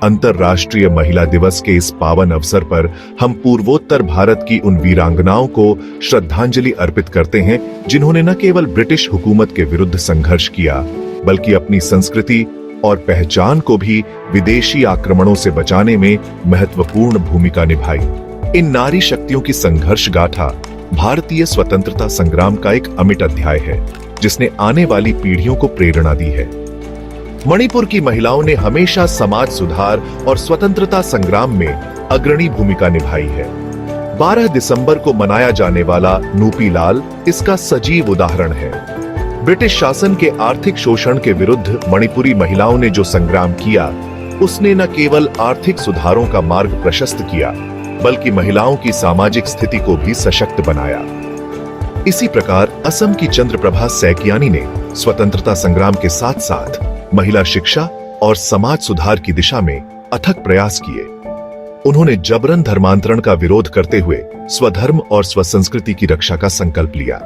अंतर्राष्ट्रीय महिला दिवस के इस पावन अवसर पर हम पूर्वोत्तर भारत की उन वीरांगनाओं को श्रद्धांजलि अर्पित करते हैं जिन्होंने न केवल ब्रिटिश हुकूमत के विरुद्ध संघर्ष किया, बल्कि अपनी संस्कृति और पहचान को भी विदेशी आक्रमणों से बचाने में महत्वपूर्ण भूमिका निभाई। इन नारी शक्तियों की संघर्ष गाथा भारतीय स्वतंत्रता संग्राम का एक अमिट अध्याय है, जिसने आने वाली पीढ़ियों को प्रेरणा दी है। मणिपुर की महिलाओं ने हमेशा समाज सुधार और स्वतंत्रता संग्राम में अग्रणी भूमिका निभाई है। 12 दिसंबर को मनाया जाने वाला नूपी लाल इसका सजीव उदाहरण है। ब्रिटिश शासन के आर्थिक शोषण के विरुद्ध मणिपुरी महिलाओं ने जो संग्राम किया, उसने न केवल आर्थिक सुधारों का मार्ग प्रशस्त किया, बल्कि महिलाओं की सामाजिक स्थिति को भी सशक्त बनाया। इसी प्रकार असम की चंद्रप्रभा सैकियानी ने स्वतंत्रता संग्राम के साथ साथ महिला शिक्षा और समाज सुधार की दिशा में अथक प्रयास किए। उन्होंने जबरन धर्मांतरण का विरोध करते हुए स्वधर्म और स्वसंस्कृति की रक्षा का संकल्प लिया।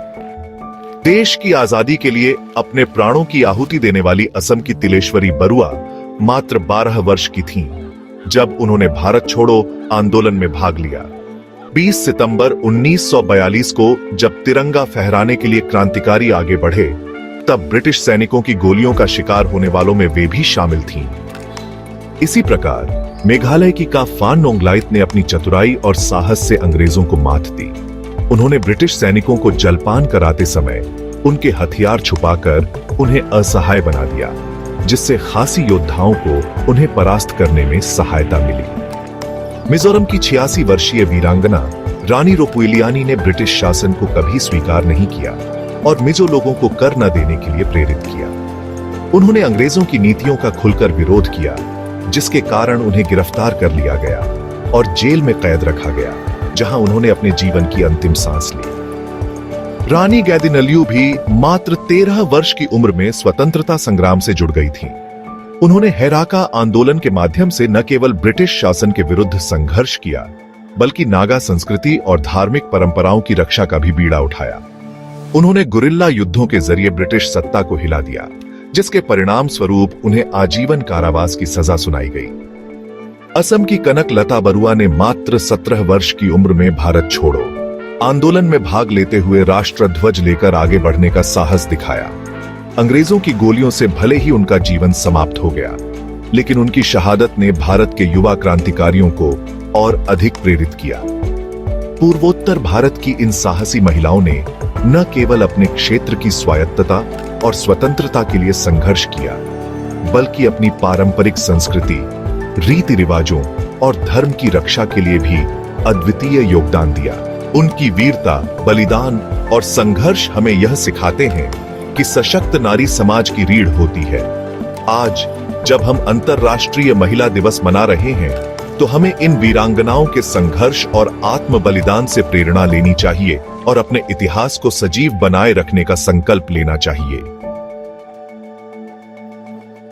देश की आजादी के लिए अपने प्राणों की आहुति देने वाली असम की तिलेश्वरी बरुआ मात्र 12 वर्ष की थीं, जब उन्होंने भारत छोड़ो आंदोलन में भाग लिया। 20 सितंबर 1942 को जब तिरंगा फहराने के लिए क्रांतिकारी आगे बढ़े, तब ब्रिटिश सैनिकों की गोलियों का शिकार होने वालों में वे भी शामिल थीं। इसी प्रकार मेघालय की काफान नोंगलाइत ने अपनी चतुराई और साहस से अंग्रेजों को मात दी। उन्होंने ब्रिटिश सैनिकों को जलपान कराते समय उनके हथियार छुपाकर उन्हें असहाय बना दिया, जिससे खासी योद्धाओं को उन्हें परास्त करने में सहायता मिली। मिजोरम की 86 वर्षीय वीरांगना रानी रोपुइलियानी ने ब्रिटिश शासन को कभी स्वीकार नहीं किया और मिजो लोगों को कर न देने के लिए प्रेरित किया। उन्होंने अंग्रेजों की नीतियों का खुलकर विरोध किया, जिसके कारण उन्हें गिरफ्तार कर लिया गया और जेल में कैद रखा गया, जहां उन्होंने अपने जीवन की अंतिम सांस ली। रानी गैदिनलियू भी मात्र 13 वर्ष की उम्र में स्वतंत्रता संग्राम से जुड़ गई थीं। उन्होंने हेराका आंदोलन के माध्यम से न केवल ब्रिटिश शासन के विरुद्ध संघर्ष किया, बल्कि नागा संस्कृति और धार्मिक परंपराओं की रक्षा का भी बीड़ा उठाया। उन्होंने गुरिल्ला युद्धों के जरिए ब्रिटिश सत्ता को हिला दिया, जिसके परिणाम स्वरूप उन्हें आजीवन कारावास की सजा सुनाई गई। असम की कनक लता बरुआ ने मात्र 17 वर्ष की उम्र में भारत छोड़ो आंदोलन में भाग लेते हुए राष्ट्रध्वज लेकर आगे बढ़ने का साहस दिखाया। अंग्रेजों की गोलियों से भले ही उनका जीवन समाप्त हो गया, लेकिन उनकी शहादत ने भारत के युवा क्रांतिकारियों को और अधिक प्रेरित किया। पूर्वोत्तर भारत की इन साहसी महिलाओं ने न केवल अपने क्षेत्र की स्वायत्तता और स्वतंत्रता के लिए संघर्ष किया, बल्कि अपनी पारंपरिक संस्कृति, रीति रिवाजों और धर्म की रक्षा के लिए भी अद्वितीय योगदान दिया। उनकी वीरता, बलिदान और संघर्ष हमें यह सिखाते हैं कि सशक्त नारी समाज की रीढ़ होती है। आज जब हम अंतर्राष्ट्रीय महिला दिवस मना रहे हैं, तो हमें इन वीरांगनाओं के संघर्ष और आत्म बलिदान से प्रेरणा लेनी चाहिए और अपने इतिहास को सजीव बनाए रखने का संकल्प लेना चाहिए।